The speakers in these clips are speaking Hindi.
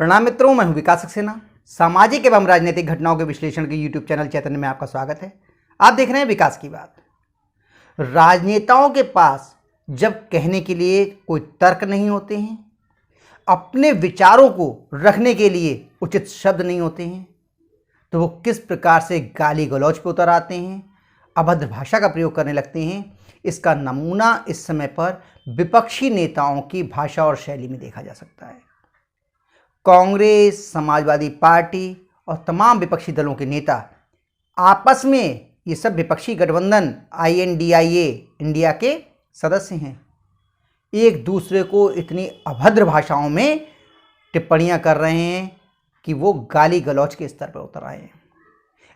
प्रणाम मित्रों, मैं हूं विकास सक्सेना। सामाजिक एवं राजनीतिक घटनाओं के विश्लेषण के यूट्यूब चैनल चैतन्य में आपका स्वागत है। आप देख रहे हैं विकास की बात। राजनेताओं के पास जब कहने के लिए कोई तर्क नहीं होते हैं, अपने विचारों को रखने के लिए उचित शब्द नहीं होते हैं, तो वो किस प्रकार से गाली गलौज पर उतर आते हैं, अभद्र भाषा का प्रयोग करने लगते हैं। इसका नमूना इस समय पर विपक्षी नेताओं की भाषा और शैली में देखा जा सकता है। कांग्रेस, समाजवादी पार्टी और तमाम विपक्षी दलों के नेता आपस में, ये सब विपक्षी गठबंधन INDIA इंडिया के सदस्य हैं, एक दूसरे को इतनी अभद्र भाषाओं में टिप्पणियां कर रहे हैं कि वो गाली गलौज के स्तर पर उतर आए हैं।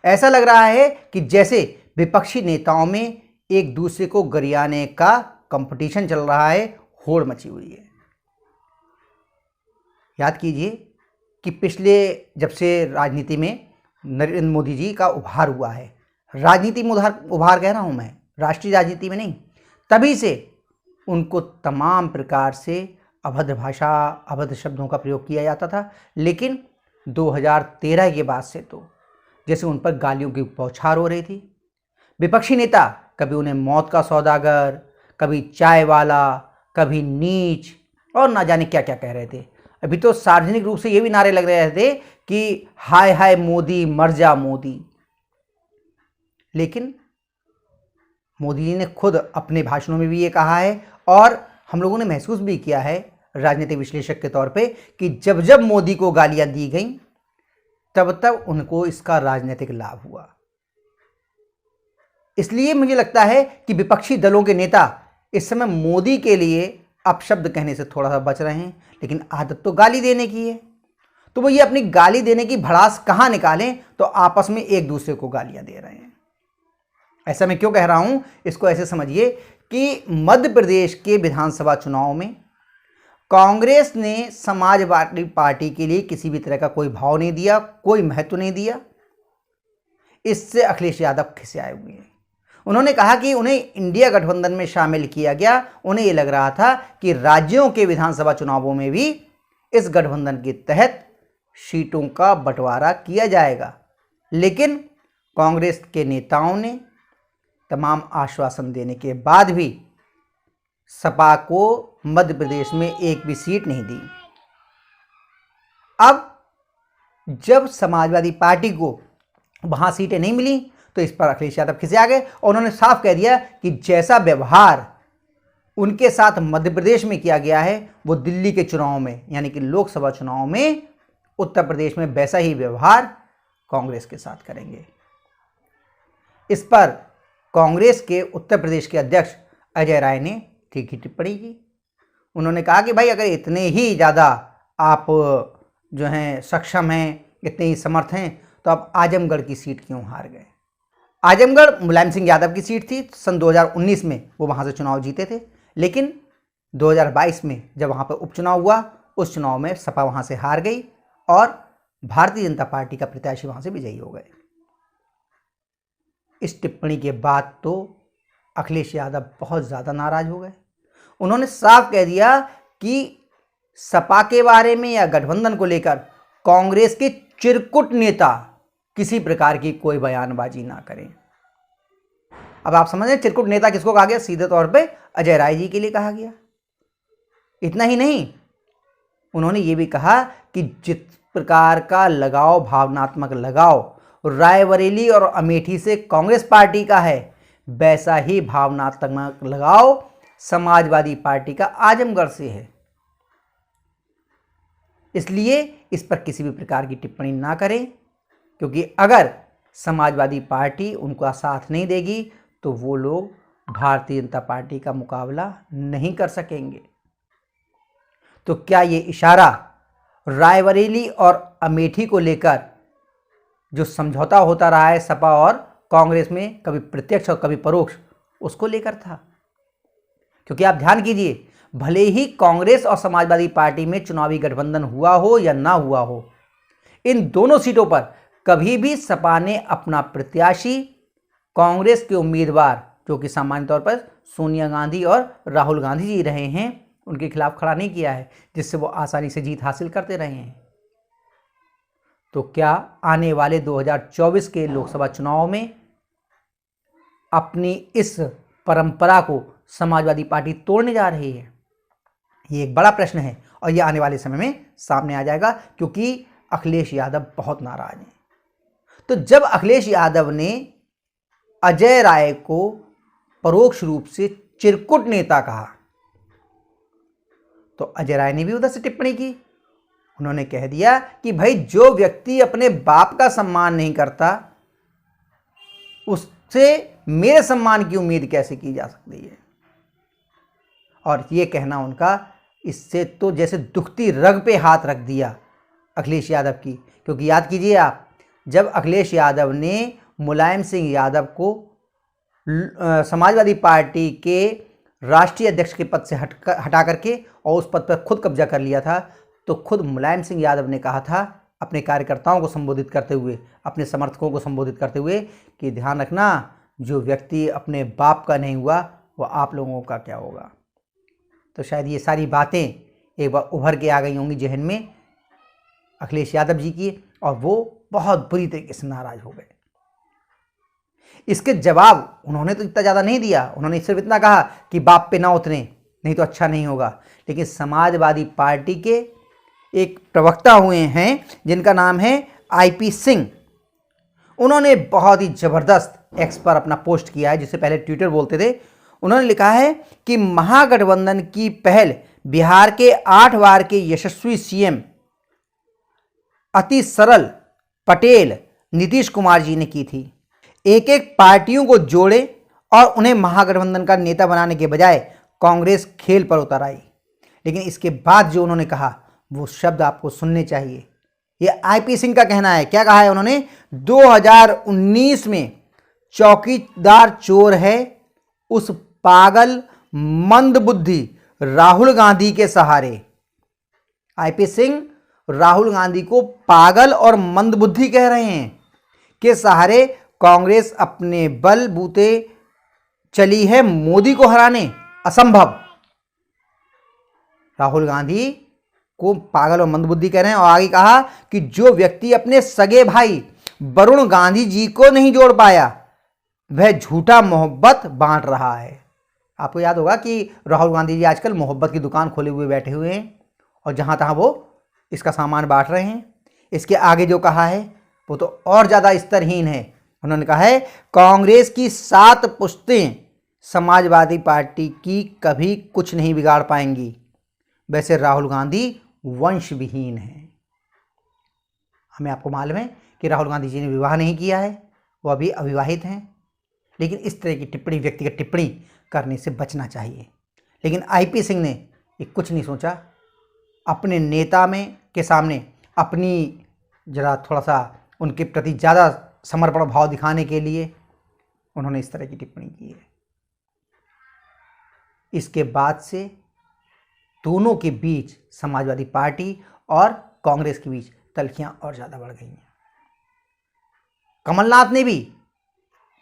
ऐसा लग रहा है कि जैसे विपक्षी नेताओं में एक दूसरे को गरियाने का कंपटीशन चल रहा है, होड़ मची हुई है। याद कीजिए कि पिछले जब से राजनीति में नरेंद्र मोदी जी का उभार हुआ है, राजनीति में उभार कह रहा हूँ मैं, राष्ट्रीय राजनीति में नहीं, तभी से उनको तमाम प्रकार से अभद्र भाषा, अभद्र शब्दों का प्रयोग किया जाता था। लेकिन 2013 के बाद से तो जैसे उन पर गालियों की बौछार हो रही थी। विपक्षी नेता कभी उन्हें मौत का सौदागर, कभी चाय वाला, कभी नीच और ना जाने क्या क्या कह रहे थे। अभी तो सार्वजनिक रूप से ये भी नारे लग रहे थे कि हाय हाय मोदी, मर जा मोदी। लेकिन मोदी जी ने खुद अपने भाषणों में भी ये कहा है और हम लोगों ने महसूस भी किया है राजनीतिक विश्लेषक के तौर पे कि जब जब मोदी को गालियां दी गई तब तब उनको इसका राजनीतिक लाभ हुआ। इसलिए मुझे लगता है कि विपक्षी दलों के नेता इस समय मोदी के लिए अपशब्द कहने से थोड़ा सा बच रहे हैं, लेकिन आदत तो गाली देने की है। तो वो ये अपनी गाली देने की भड़ास कहाँ निकालें, तो आपस में एक दूसरे को गालियां दे रहे हैं। ऐसा मैं क्यों कह रहा हूं, इसको ऐसे समझिए कि मध्य प्रदेश के विधानसभा चुनाव में कांग्रेस ने समाजवादी पार्टी के लिए किसी भी तरह का कोई भाव नहीं दिया, कोई महत्व नहीं दिया। इससे अखिलेश यादव खिसियाए हुए हैं। उन्होंने कहा कि उन्हें इंडिया गठबंधन में शामिल किया गया। उन्हें ये लग रहा था कि राज्यों के विधानसभा चुनावों में भी इस गठबंधन के तहत सीटों का बंटवारा किया जाएगा। लेकिन कांग्रेस के नेताओं ने तमाम आश्वासन देने के बाद भी सपा को मध्य प्रदेश में एक भी सीट नहीं दी। अब जब समाजवादी पार्टी को वहां सीटें नहीं मिली तो इस पर अखिलेश यादव खिसिया गए और उन्होंने साफ कह दिया कि जैसा व्यवहार उनके साथ मध्य प्रदेश में किया गया है वो दिल्ली के चुनाव में, यानी कि लोकसभा चुनाव में उत्तर प्रदेश में वैसा ही व्यवहार कांग्रेस के साथ करेंगे। इस पर कांग्रेस के उत्तर प्रदेश के अध्यक्ष अजय राय ने तीखी टिप्पणी की। उन्होंने कहा कि भाई अगर इतने ही ज़्यादा आप जो हैं सक्षम हैं, इतने ही समर्थ हैं, तो आप आजमगढ़ की सीट क्यों हार गए। आजमगढ़ मुलायम सिंह यादव की सीट थी। सन 2019 में वो वहाँ से चुनाव जीते थे, लेकिन 2022 में जब वहाँ पर उपचुनाव हुआ, उस चुनाव में सपा वहाँ से हार गई और भारतीय जनता पार्टी का प्रत्याशी वहाँ से विजयी हो गए। इस टिप्पणी के बाद तो अखिलेश यादव बहुत ज़्यादा नाराज हो गए। उन्होंने साफ कह दिया कि सपा के बारे में या गठबंधन को लेकर कांग्रेस के चिरकुट नेता किसी प्रकार की कोई बयानबाजी ना करें। अब आप समझ रहे हैं चिरकुट नेता किसको कहा गया, सीधे तौर पे अजय राय जी के लिए कहा गया। इतना ही नहीं, उन्होंने ये भी कहा कि जिस प्रकार का लगाव, भावनात्मक लगाव रायबरेली और अमेठी से कांग्रेस पार्टी का है, वैसा ही भावनात्मक लगाव समाजवादी पार्टी का आजमगढ़ से है। इसलिए इस पर किसी भी प्रकार की टिप्पणी ना करें, क्योंकि अगर समाजवादी पार्टी उनका साथ नहीं देगी तो वो लोग भारतीय जनता पार्टी का मुकाबला नहीं कर सकेंगे। तो क्या ये इशारा रायबरेली और अमेठी को लेकर जो समझौता होता रहा है सपा और कांग्रेस में, कभी प्रत्यक्ष और कभी परोक्ष, उसको लेकर था? क्योंकि आप ध्यान कीजिए, भले ही कांग्रेस और समाजवादी पार्टी में चुनावी गठबंधन हुआ हो या ना हुआ हो, इन दोनों सीटों पर कभी भी सपा ने अपना प्रत्याशी कांग्रेस के उम्मीदवार, जो कि सामान्य तौर पर सोनिया गांधी और राहुल गांधी जी रहे हैं, उनके खिलाफ खड़ा नहीं किया है, जिससे वो आसानी से जीत हासिल करते रहे हैं। तो क्या आने वाले 2024 के लोकसभा चुनाव में अपनी इस परंपरा को समाजवादी पार्टी तोड़ने जा रही है? ये एक बड़ा प्रश्न है और ये आने वाले समय में सामने आ जाएगा, क्योंकि अखिलेश यादव बहुत नाराज हैं। तो जब अखिलेश यादव ने अजय राय को परोक्ष रूप से चिरकुट नेता कहा, तो अजय राय ने भी उधर से टिप्पणी की। उन्होंने कह दिया कि भाई, जो व्यक्ति अपने बाप का सम्मान नहीं करता उससे मेरे सम्मान की उम्मीद कैसे की जा सकती है। और ये कहना उनका, इससे तो जैसे दुखती रग पे हाथ रख दिया अखिलेश यादव की। क्योंकि याद कीजिए आप, जब अखिलेश यादव ने मुलायम सिंह यादव को समाजवादी पार्टी के राष्ट्रीय अध्यक्ष के पद से हटा करके और उस पद पर खुद कब्जा कर लिया था, तो खुद मुलायम सिंह यादव ने कहा था अपने कार्यकर्ताओं को संबोधित करते हुए, अपने समर्थकों को संबोधित करते हुए, कि ध्यान रखना, जो व्यक्ति अपने बाप का नहीं हुआ वो आप लोगों का क्या होगा। तो शायद ये सारी बातें एक बार उभर के आ गई होंगी जहन में अखिलेश यादव जी की, और वो बहुत बुरी तरीके से नाराज हो गए। इसके जवाब उन्होंने तो इतना ज़्यादा नहीं दिया, उन्होंने सिर्फ इतना कहा कि बाप पे ना उतरे, नहीं तो अच्छा नहीं होगा। लेकिन समाजवादी पार्टी के एक प्रवक्ता हुए हैं जिनका नाम है आईपी सिंह, उन्होंने बहुत ही ज़बरदस्त एक्स पर अपना पोस्ट किया है, जिसे पहले ट्विटर बोलते थे। उन्होंने लिखा है कि महागठबंधन की पहल बिहार के 8 बार के यशस्वी सीएम अति सरल पटेल नीतीश कुमार जी ने की थी। एक एक पार्टियों को जोड़े और उन्हें महागठबंधन का नेता बनाने के बजाय कांग्रेस खेल पर उतर आई। लेकिन इसके बाद जो उन्होंने कहा वो शब्द आपको सुनने चाहिए। ये आईपी सिंह का कहना है। क्या कहा है उन्होंने? 2019 में चौकीदार चोर है उस पागल मंदबुद्धि राहुल गांधी के सहारे। आईपी सिंह राहुल गांधी को पागल और मंदबुद्धि कह रहे हैं के सहारे कांग्रेस अपने बल बूते चली है मोदी को हराने। असंभव। राहुल गांधी को पागल और मंदबुद्धि कह रहे हैं। और आगे कहा कि जो व्यक्ति अपने सगे भाई वरुण गांधी जी को नहीं जोड़ पाया वह झूठा मोहब्बत बांट रहा है। आपको याद होगा कि राहुल गांधी जी आजकल मोहब्बत की दुकान खोले हुए बैठे हुए हैं और जहां तहां वो इसका सामान बांट रहे हैं। इसके आगे जो कहा है वो तो और ज़्यादा स्तरहीन है। उन्होंने कहा है कांग्रेस की 7 पुश्तें समाजवादी पार्टी की कभी कुछ नहीं बिगाड़ पाएंगी। वैसे राहुल गांधी वंश विहीन है। हमें आपको मालूम है कि राहुल गांधी जी ने विवाह नहीं किया है, वो अभी अविवाहित हैं। लेकिन इस तरह की टिप्पणी, व्यक्तिगत टिप्पणी करने से बचना चाहिए। लेकिन आईपी सिंह ने ये कुछ नहीं सोचा, अपने नेता में के सामने अपनी जरा थोड़ा सा उनके प्रति ज़्यादा समर्पण भाव दिखाने के लिए उन्होंने इस तरह की टिप्पणी की है। इसके बाद से दोनों के बीच, समाजवादी पार्टी और कांग्रेस के बीच तल्खियां और ज़्यादा बढ़ गई हैं। कमलनाथ ने भी,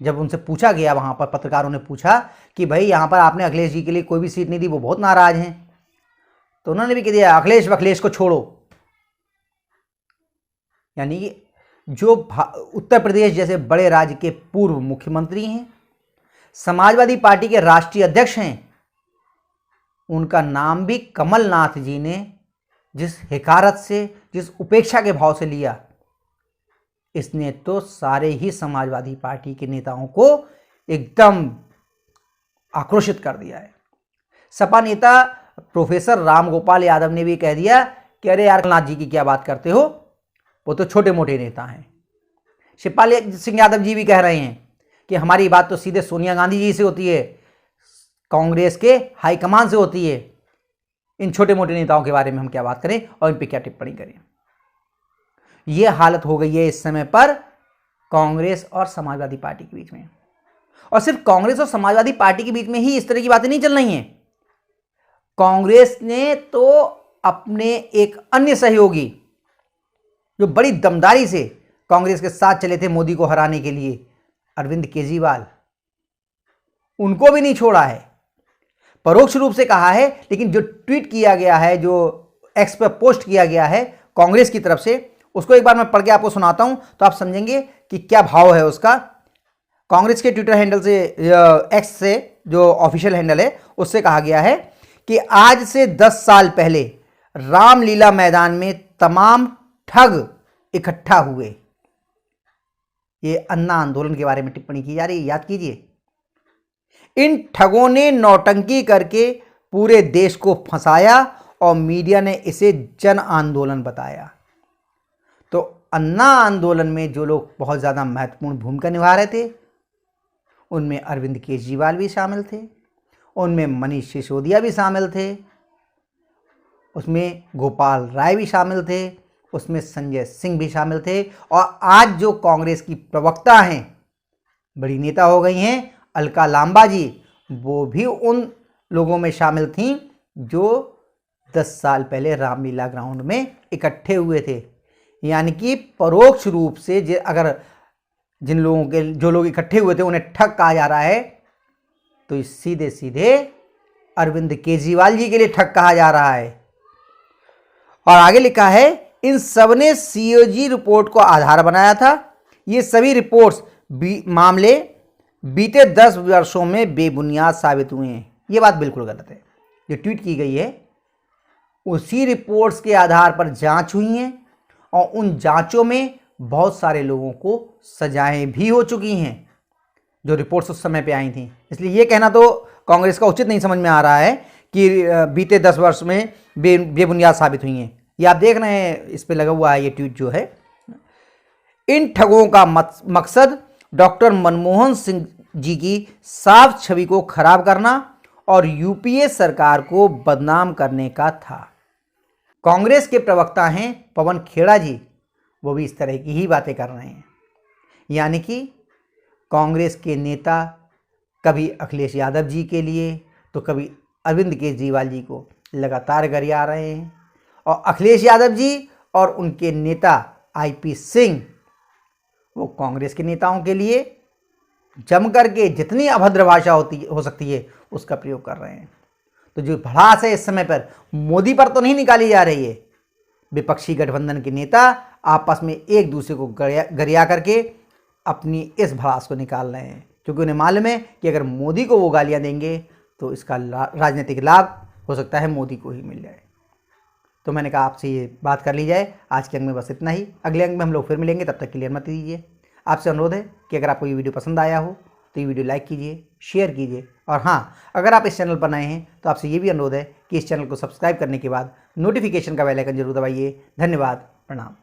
जब उनसे पूछा गया, वहां पर पत्रकारों ने पूछा कि भाई यहां पर आपने अखिलेश जी के लिए कोई भी सीट नहीं दी, वो बहुत नाराज हैं, तो उन्होंने भी कह दिया अखिलेश को छोड़ो। यानी कि जो उत्तर प्रदेश जैसे बड़े राज्य के पूर्व मुख्यमंत्री हैं, समाजवादी पार्टी के राष्ट्रीय अध्यक्ष हैं, उनका नाम भी कमलनाथ जी ने जिस हिकारत से, जिस उपेक्षा के भाव से लिया, इसने तो सारे ही समाजवादी पार्टी के नेताओं को एकदम आक्रोशित कर दिया है। सपा नेता प्रोफेसर रामगोपाल यादव ने भी कह दिया कि अरे यार, कमलनाथ जी की क्या बात करते हो, वो तो छोटे मोटे नेता हैं। शिवपाल सिंह यादव जी भी कह रहे हैं कि हमारी बात तो सीधे सोनिया गांधी जी से होती है, कांग्रेस के हाईकमान से होती है। इन छोटे मोटे नेताओं के बारे में हम क्या बात करें और इन पे क्या टिप्पणी करें। यह हालत हो गई है इस समय पर कांग्रेस और समाजवादी पार्टी के बीच में। और सिर्फ कांग्रेस और समाजवादी पार्टी के बीच में ही इस तरह की बातें नहीं चल रही हैं। कांग्रेस ने तो अपने एक अन्य सहयोगी, जो बड़ी दमदारी से कांग्रेस के साथ चले थे मोदी को हराने के लिए, अरविंद केजरीवाल, उनको भी नहीं छोड़ा है। परोक्ष रूप से कहा है, लेकिन जो ट्वीट किया गया है, जो एक्स पर पोस्ट किया गया है कांग्रेस की तरफ से, उसको एक बार मैं पढ़ के आपको सुनाता हूं तो आप समझेंगे कि क्या भाव है उसका। कांग्रेस के ट्विटर हैंडल से, एक्स से जो ऑफिशियल हैंडल है, उससे कहा गया है कि आज से 10 साल पहले रामलीला मैदान में तमाम ठग इकट्ठा हुए। ये अन्ना आंदोलन के बारे में टिप्पणी की जा रही है, याद कीजिए। इन ठगों ने नौटंकी करके पूरे देश को फंसाया और मीडिया ने इसे जन आंदोलन बताया। तो अन्ना आंदोलन में जो लोग बहुत ज़्यादा महत्वपूर्ण भूमिका निभा रहे थे उनमें अरविंद केजरीवाल भी शामिल थे, उनमें मनीष सिसोदिया भी शामिल थे, उसमें गोपाल राय भी शामिल थे, उसमें संजय सिंह भी शामिल थे। और आज जो कांग्रेस की प्रवक्ता हैं, बड़ी नेता हो गई हैं, अलका लांबा जी, वो भी उन लोगों में शामिल थीं जो 10 साल पहले रामलीला ग्राउंड में इकट्ठे हुए थे। यानी कि परोक्ष रूप से अगर जिन लोगों के जो लोग इकट्ठे हुए थे उन्हें ठग कहा जा रहा है, तो सीधे सीधे अरविंद केजरीवाल जी के लिए ठग कहा जा रहा है। और आगे लिखा है, इन सब ने सीओजी रिपोर्ट को आधार बनाया था। ये सभी रिपोर्ट्स मामले बीते 10 वर्षों में बेबुनियाद साबित हुए हैं। ये बात बिल्कुल गलत है। जो ट्वीट की गई है उसी रिपोर्ट्स के आधार पर जांच हुई हैं और उन जांचों में बहुत सारे लोगों को सजाएं भी हो चुकी हैं जो रिपोर्ट्स उस समय पे आई थी। इसलिए ये कहना तो कांग्रेस का उचित नहीं समझ में आ रहा है कि बीते 10 वर्ष में बेबुनियाद साबित हुई हैं। ये आप देख रहे हैं, इस पे लगा हुआ है ये ट्वीट जो है। इन ठगों का मकसद डॉक्टर मनमोहन सिंह जी की साफ छवि को खराब करना और यूपीए सरकार को बदनाम करने का था। कांग्रेस के प्रवक्ता हैं पवन खेड़ा जी, वो भी इस तरह की ही बातें कर रहे हैं। यानी कि कांग्रेस के नेता कभी अखिलेश यादव जी के लिए तो कभी अरविंद केजरीवाल जी को लगातार गरिया रहे हैं, और अखिलेश यादव जी और उनके नेता आईपी सिंह वो कांग्रेस के नेताओं के लिए जम करके जितनी अभद्र भाषा हो सकती है उसका प्रयोग कर रहे हैं। तो जो भड़ास है इस समय पर मोदी पर तो नहीं निकाली जा रही है, विपक्षी गठबंधन के नेता आपस में एक दूसरे को गरिया करके अपनी इस भड़ास को निकाल रहे हैं, क्योंकि उन्हें मालूम है कि अगर मोदी को वो गालियां देंगे तो इसका राजनीतिक लाभ हो सकता है मोदी को ही मिल जाए। तो मैंने कहा आपसे ये बात कर ली जाए। आज के अंक में बस इतना ही, अगले अंक में हम लोग फिर मिलेंगे, तब तक के लिए अनुमति दीजिए। आपसे अनुरोध है कि अगर आपको ये वीडियो पसंद आया हो तो ये वीडियो लाइक कीजिए, शेयर कीजिए, और हाँ, अगर आप इस चैनल पर नए हैं तो आपसे ये भी अनुरोध है कि इस चैनल को सब्सक्राइब करने के बाद नोटिफिकेशन का बेल आइकन जरूर दबाइए। धन्यवाद, प्रणाम।